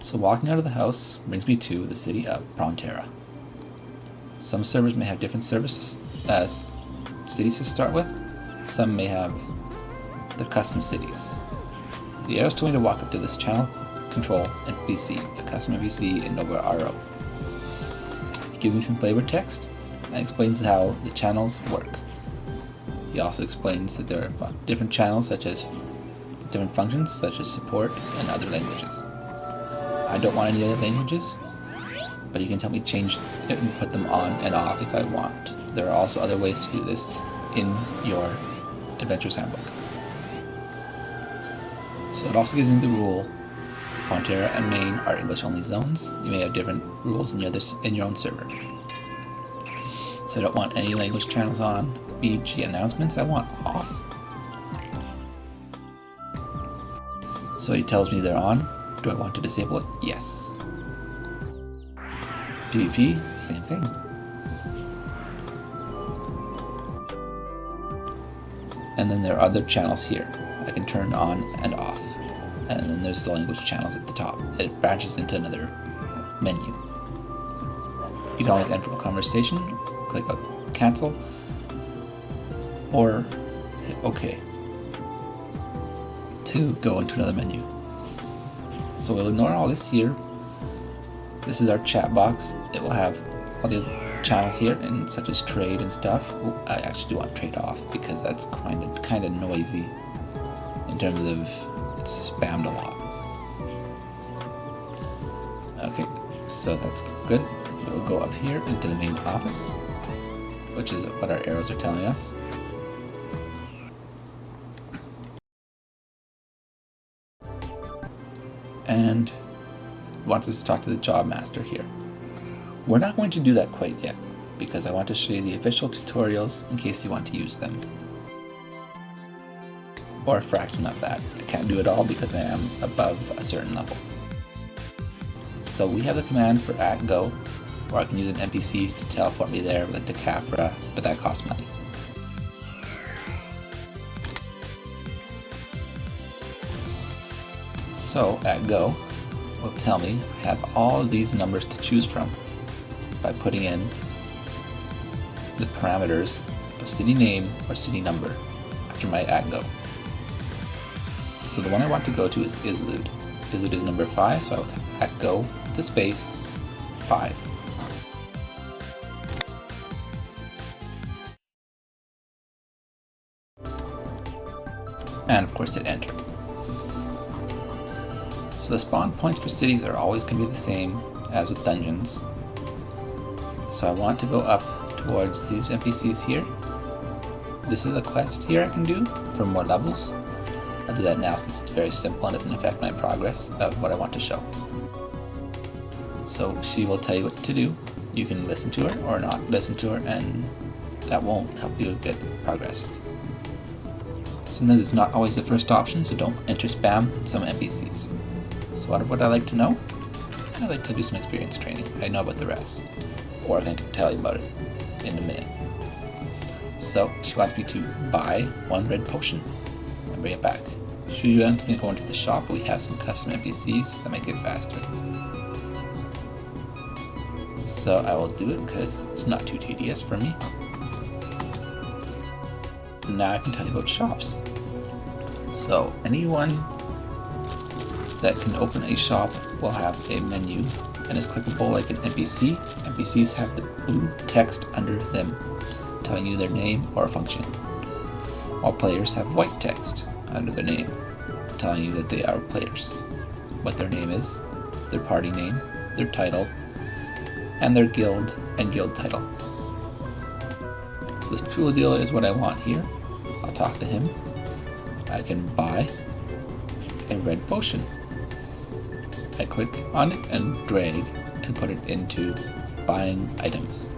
So walking out of the house brings me to the city of Prontera. Some servers may have different services as cities to start with. Some may have their custom cities. The arrows told me to walk up to this channel control NPC, a custom NPC in NovaRo. He gives me some flavor text and explains how the channels work. He also explains that there are different channels with different functions such as support and other languages. I don't want any other languages, but you can tell me change it and put them on and off if I want. There are also other ways to do this in your Adventurer's Handbook. So it also gives me the rule, Prontera and Main are English-only zones. You may have different rules in your own server. So I don't want any language channels on. BG announcements I want off. So he tells me they're on. Do I want to disable it? Yes. PvP, same thing. And then there are other channels here. I can turn on and off. And then there's the language channels at the top. It branches into another menu. You can always end from a conversation, click on cancel, or hit OK to go into another menu. So we'll ignore all this here. This is our chat box. It will have all the other channels here, and such as trade and stuff. Ooh, I actually do want trade off because that's kind of noisy in terms of it's spammed a lot. Okay, so that's good. We'll go up here into the main office, which is what our arrows are telling us. And wants us to talk to the job master here. We're not going to do that quite yet because I want to show you the official tutorials in case you want to use them. Or a fraction of that. I can't do it all because I am above a certain level. So we have the command for @go, or I can use an NPC to teleport me there like the Capra, but that costs money. So @go will tell me I have all of these numbers to choose from by putting in the parameters of city name or city number after my @go. So the one I want to go to is Islud. Islud is number 5, so I will @go the space 5. And of course hit enter. So the spawn points for cities are always going to be the same as with dungeons. So I want to go up towards these NPCs here. This is a quest here I can do for more levels. I'll do that now since it's very simple and doesn't affect my progress of what I want to show. So she will tell you what to do. You can listen to her or not listen to her, and that won't help you get progress. Sometimes it's not always the first option, so don't enter spam some NPCs. So what would I like to know? I'd like to do some experience training. I know about the rest. Or I can tell you about it in a minute. So she wants me to buy 1 red potion and bring it back. She wants me to go into the shop. We have some custom NPCs that make it faster. So I will do it because it's not too tedious for me. Now I can tell you about shops. So anyone that can open a shop will have a menu and is clickable like an NPC. NPCs have the blue text under them telling you their name or function, while players have white text under their name telling you that they are players, what their name is, their party name, their title, and their guild and guild title. So the tool dealer is what I want here. I'll talk to him. I can buy a red potion. I click on it and drag and put it into buying items.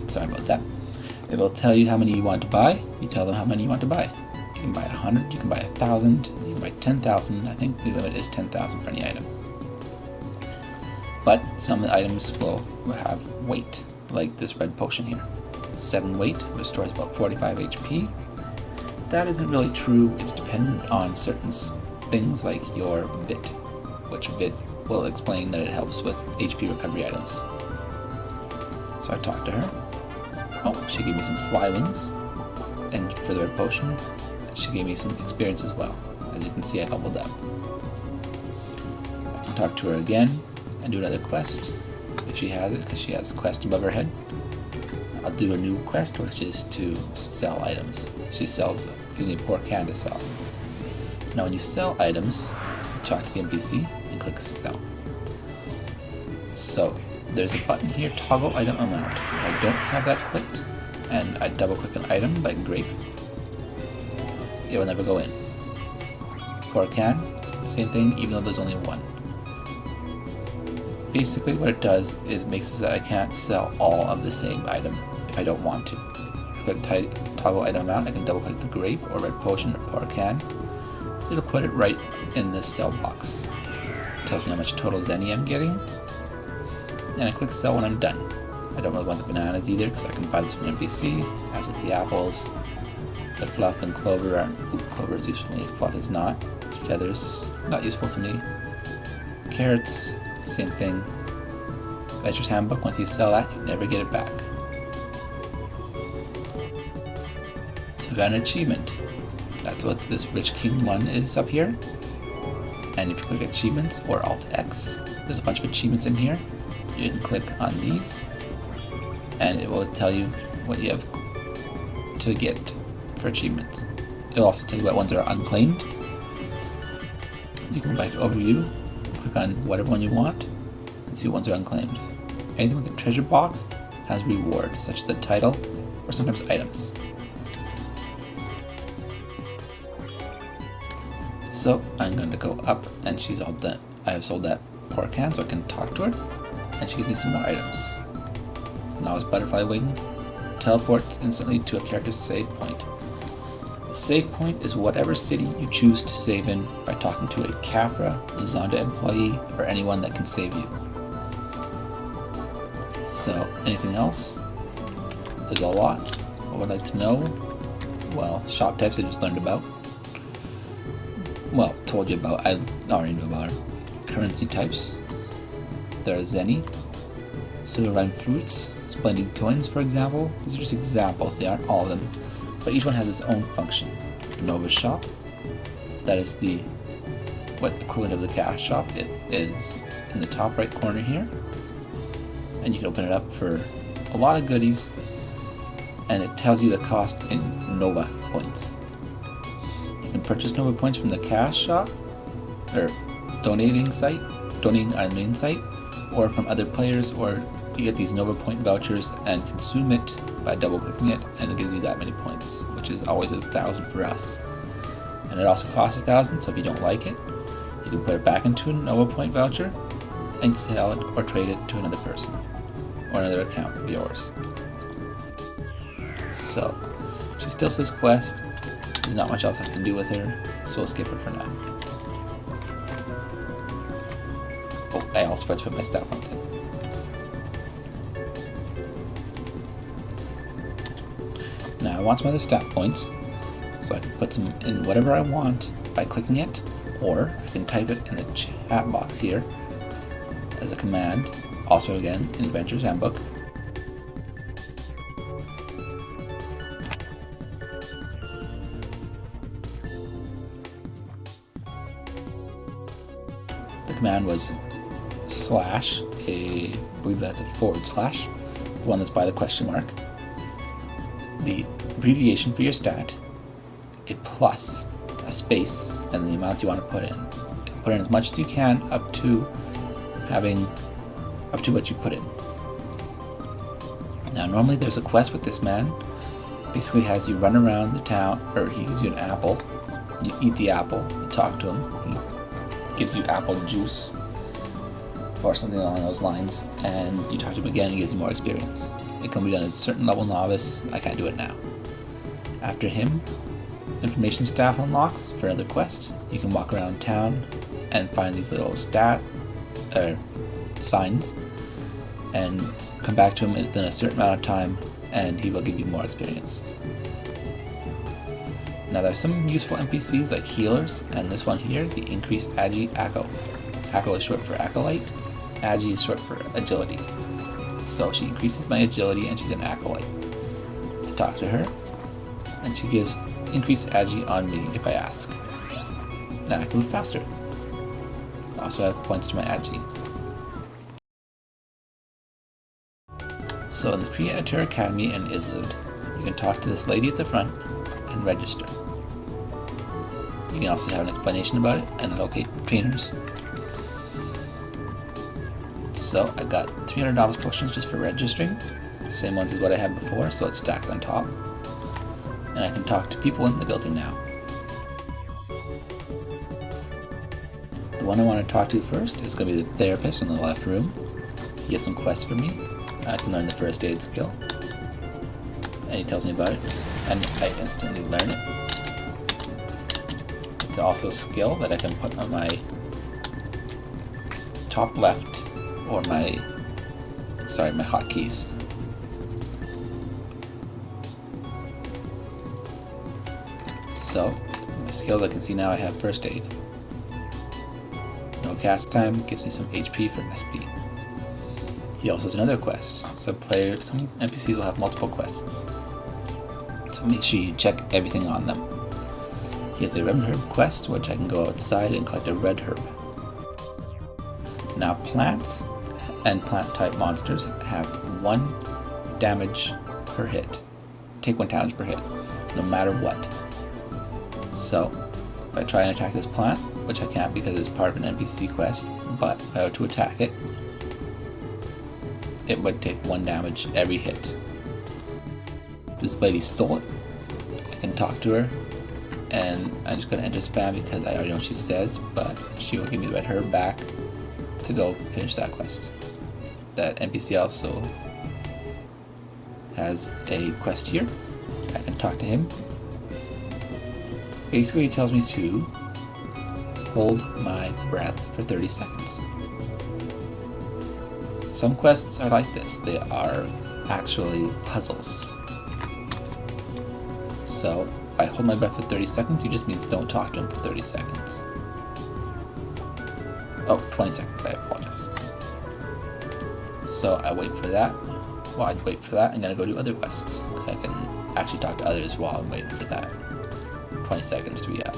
Sorry about that. It will tell you how many you want to buy. You tell them how many you want to buy. You can buy 100, you can buy 1,000, you can buy 10,000. I think the limit is 10,000 for any item. But some of the items will have weight, like this red potion here. 7 weight, restores about 45 HP. That isn't really true, it's dependent on certain things like your bit, which bit will explain that it helps with HP recovery items. So I talked to her. Oh, she gave me some fly wings, and for the red potion, she gave me some experience as well. As you can see, I leveled up. I can talk to her again and do another quest, if she has it, because she has quest above her head. I'll do a new quest, which is to sell items. She sells, giving me a poor can to sell. Now when you sell items, talk to the NPC and click sell. So there's a button here, toggle item amount. If I don't have that clicked, and I double click an item like grape, it will never go in. For a can, same thing, even though there's only one. Basically what it does is makes it so that I can't sell all of the same item if I don't want to. Click toggle item amount, I can double click the grape or red potion or pour can. It'll put it right in this sell box. It tells me how much total zenny I'm getting. And I click sell when I'm done. I don't really want the bananas either because I can buy this from NPC, as with the apples. The fluff and clover aren't. Ooh, clover is useful to me, fluff is not. Feathers, not useful to me. Carrots, same thing. Adventurer's Handbook, once you sell that, you never get it back. So I got an achievement. That's what this Rich King one is up here. And if you click achievements or Alt X, there's a bunch of achievements in here. You can click on these and it will tell you what you have to get for achievements. It'll also tell you what ones are unclaimed. You can go back to overview, click on whatever one you want, and see what ones are unclaimed. Anything with a treasure box has reward, such as a title or sometimes items. So I'm going to go up, and she's all done. I have sold that pork can, so I can talk to her, and she gives me some more items. Now this butterfly wing teleports instantly to a character's save point. The save point is whatever city you choose to save in by talking to a Kafra, Zonda employee, or anyone that can save you. So, anything else? There's a lot. What would I like to know? Well, shop types I just learned about. Well, told you about, I already knew about them. Currency types. There are zenny, silver-rhyme fruits, splendid coins, for example. These are just examples, they aren't all of them. But each one has its own function. Nova shop, that is the equivalent of the cash shop. It is in the top right corner here, and you can open it up for a lot of goodies, and it tells you the cost in Nova points. You can purchase Nova points from the cash shop, or donating on the main site, or from other players, or you get these Nova point vouchers and consume it by double clicking it, and it gives you that many points, which is always 1,000 for us. And it also costs 1,000, so if you don't like it, you can put it back into a Nova point voucher and sell it or trade it to another person or another account of yours. So she still says quest. There's not much else I can do with her, so we'll skip it for now. Oh, I also forgot to put my stat points in. Now I want some other stat points, so I can put some in whatever I want by clicking it, or I can type it in the chat box here as a command, also again in Adventurer's Handbook. The command was slash, I believe that's a /, the one that's by the question mark. The abbreviation for your stat, a plus, a space, and the amount you want to put in. Put in as much as you can up to what you put in. Now normally there's a quest with this man. Basically has you run around the town, or he gives you an apple. You eat the apple, you talk to him, he gives you apple juice or something along those lines, and you talk to him again and he gives you more experience. It can be done as a certain level novice. I can't do it now. After him, information staff unlocks for another quest. You can walk around town and find these little signs and come back to him within a certain amount of time and he will give you more experience. Now there's some useful NPCs like healers, and this one here, the increased Agi Akko. Akko is short for Acolyte, Agi is short for Agility. So she increases my agility and she's an Acolyte. I talk to her and she gives increased Agi on me if I ask. Now I can move faster. I also have points to my Agi. So in the Creator Academy in Islud, you can talk to this lady at the front and register. You can also have an explanation about it and locate trainers. So I got 300 novice potions just for registering, the same ones as what I had before, so it stacks on top. And I can talk to people in the building now. The one I want to talk to first is going to be the therapist in the left room. He has some quests for me. I can learn the first aid skill. And he tells me about it, and I instantly learn it. It's also a skill that I can put on my top left, or my hotkeys. So, my skill I can see now I have first aid. No cast time gives me some HP for SP. He also has another quest. Some NPCs will have multiple quests, so make sure you check everything on them. He has a red herb quest, which I can go outside and collect a red herb. Now plants and plant type monsters have 1 damage per hit. Take 1 damage per hit, no matter what. So, if I try and attack this plant, which I can't because it's part of an NPC quest, but if I were to attack it, it would take 1 damage every hit. This lady stole it. I can talk to her, and I'm just going to enter spam because I already know what she says, but she will give me the red herb back to go finish that quest. That NPC also has a quest here. I can talk to him. Basically, he tells me to hold my breath for 30 seconds. Some quests are like this. They are actually puzzles. So, if I hold my breath for 30 seconds, it just means don't talk to him for 30 seconds. Oh, 20 seconds, I apologize. So I wait for that. While I wait for that, I'm going to go do other quests, because I can actually talk to others while I'm waiting for that 20 seconds to be up.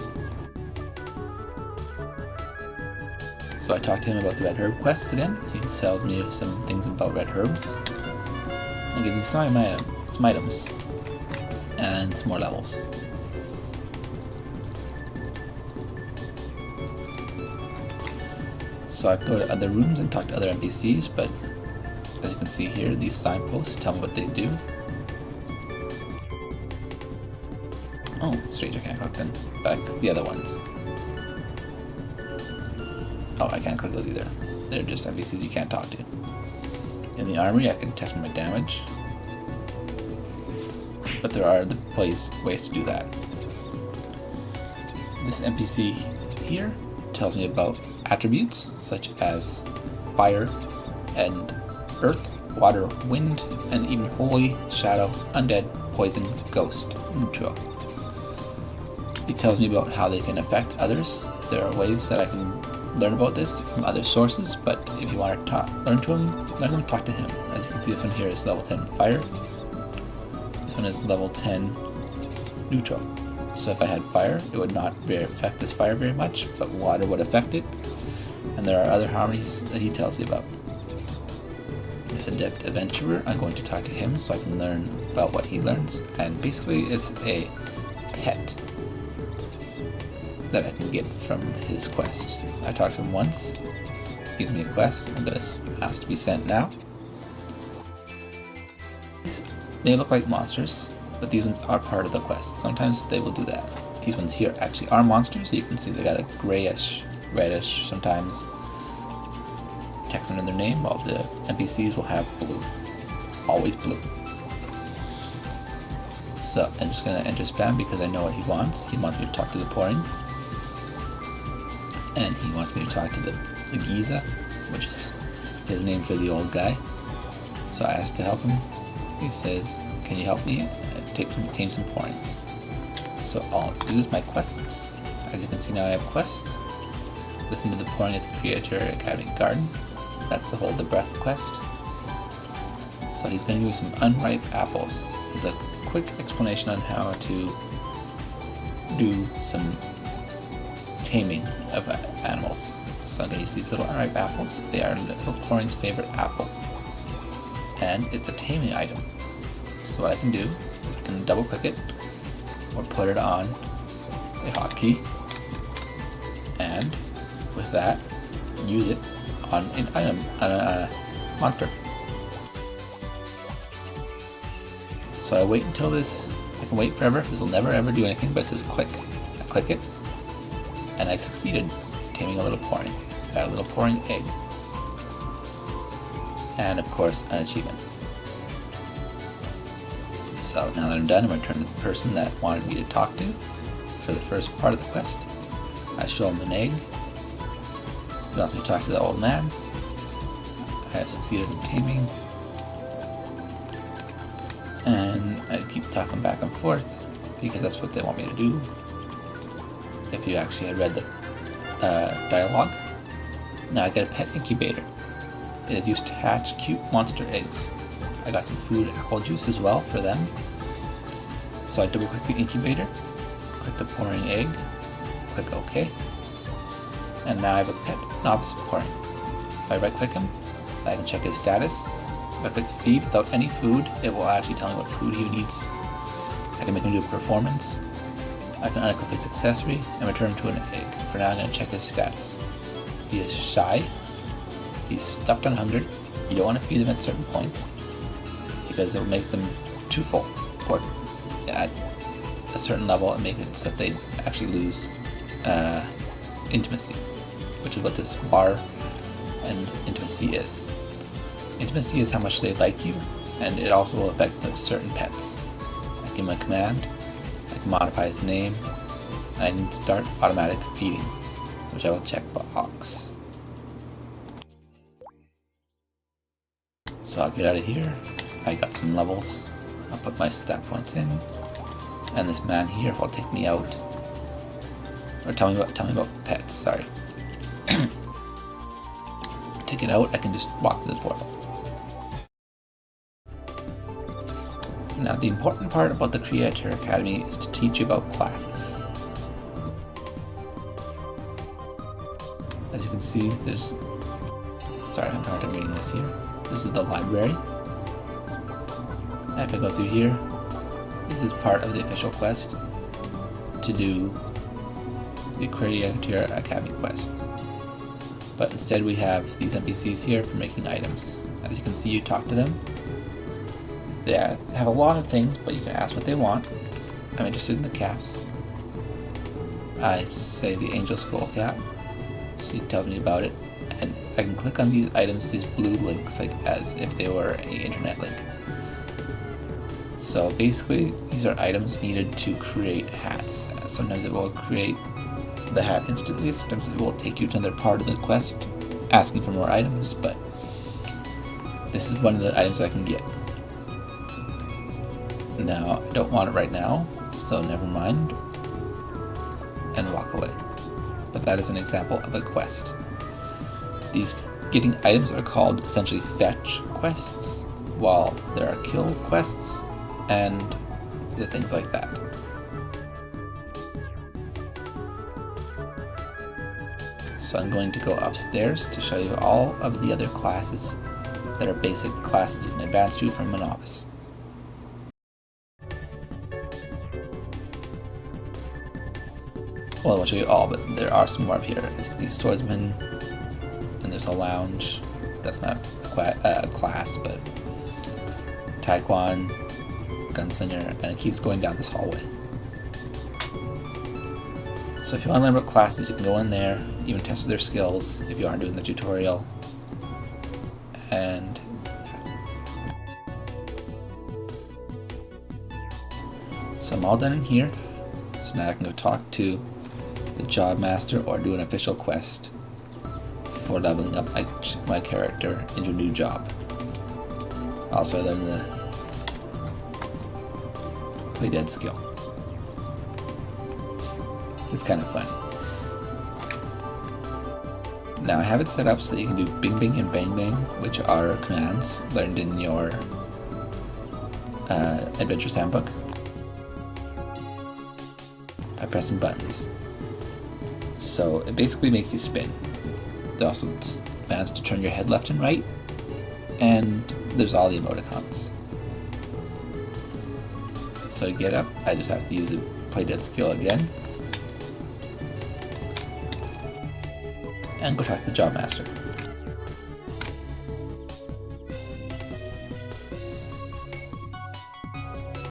So I talked to him about the red herb quests again. He tells me some things about red herbs. And give me some items. And some more levels. So I go to other rooms and talk to other NPCs, but as you can see here, these signposts tell me what they do. Oh, Stranger can't click them. But I click the other ones. Oh, I can't click those either. They're just NPCs you can't talk to. In the armory, I can test my damage. But there are ways to do that. This NPC here tells me about attributes such as fire and earth, water, wind, and even holy, shadow, undead, poison, ghost, neutral. He tells me about how they can affect others. There are ways that I can learn about this from other sources, but if you want to learn to talk to him. As you can see, this one here is level 10 fire. This one is level 10 neutral. So if I had fire, it would not affect this fire very much, but water would affect it. And there are other harmonies that he tells you about. This adept adventurer, I'm going to talk to him so I can learn about what he learns. And basically it's a pet that I can get from his quest. I talked to him once, he gives me a quest, I'm going to ask to be sent now. They look like monsters, but these ones are part of the quest. Sometimes they will do that. These ones here actually are monsters, so you can see they got a grayish, reddish, sometimes text under their name, while the NPCs will have blue. Always blue. So I'm just going to enter spam because I know what he wants. He wants me to talk to the pouring. And he wants me to talk to the Giza, which is his name for the old guy. So I asked to help him. He says, "Can you help me tame some porings?" So all I'll do is my quests. As you can see now, I have quests. Listen to the pouring at the Creator Academy Garden. That's the Hold the Breath quest. So he's going to give me some unripe apples. There's a quick explanation on how to do some taming of animals. So I'm going to use these little unripe apples. They are Little Pouring's favorite apple. And it's a taming item. So what I can do is I can double click it or put it on a hotkey, and with that use it on an item, on a monster. So I wait until this, I can wait forever, this will never ever do anything, but it says click. I click it, and I succeeded taming a little pouring. Got a little pouring egg. And of course an achievement. So now that I'm done, I'm going to turn to the person that wanted me to talk to for the first part of the quest. I show him an egg. He wants me to talk to the old man. I have succeeded in taming. And I keep talking back and forth because that's what they want me to do. If you actually had read the dialogue. Now I get a pet incubator. It is used to hatch cute monster eggs. I got some food apple juice as well for them. So I double click the incubator, click the pouring egg, click OK. And now I have a pet novice pouring. If I right click him, I can check his status. If I click feed without any food, it will actually tell me what food he needs. I can make him do a performance. I can unclick his accessory and return him to an egg. For now I'm going to check his status. He is shy. He's stuffed on hunger. You don't want to feed them at certain points because it will make them too full, or at a certain level and make it so that they actually lose intimacy, which is what this bar and intimacy is. Intimacy is how much they like you, and it also will affect the certain pets. I give him a command, I can modify his name, and I can start automatic feeding, which I will check box. So I'll get out of here. I got some levels. I'll put my stat points in, and this man here will take me out. Or tell me about pets. Sorry. To get out, I can just walk through the portal. Now, the important part about the Creator Academy is to teach you about classes. As you can see, there's. Sorry, I'm hard time reading this here. This is the library. If I go through here, this is part of the official quest to do the Creator Academy quest. But instead we have these NPCs here for making items. As you can see, you talk to them. They have a lot of things, but you can ask what they want. I'm interested in the caps. I say the angel scroll cap. She tells me about it. And I can click on these items, these blue links, like as if they were an internet link. So basically, these are items needed to create hats. Sometimes it will create the hat instantly, sometimes it will take you to another part of the quest, asking for more items, but this is one of the items I can get. Now, I don't want it right now, so never mind, and walk away. But that is an example of a quest. These getting items are called essentially fetch quests, while there are kill quests and the things like that. So I'm going to go upstairs to show you all of the other classes that are basic classes you can advance to from a novice. Well, I won't show you all, but there are some more up here. There's these swordsmen, and there's a lounge. That's not a class, but Taekwon, Gunslinger, and it keeps going down this hallway. So if you want to learn about classes, you can go in there, even test their skills if you aren't doing the tutorial. And so I'm all done in here. So now I can go talk to the job master or do an official quest before leveling up my character into a new job. Also, I learned the play dead skill. It's kind of fun. Now I have it set up so that you can do Bing Bing and Bang Bang, which are commands learned in your Adventurer's Handbook, by pressing buttons. So it basically makes you spin. There are also commands to turn your head left and right, and there's all the emoticons. So to get up, I just have to use the play dead skill again, and go talk to the Job Master.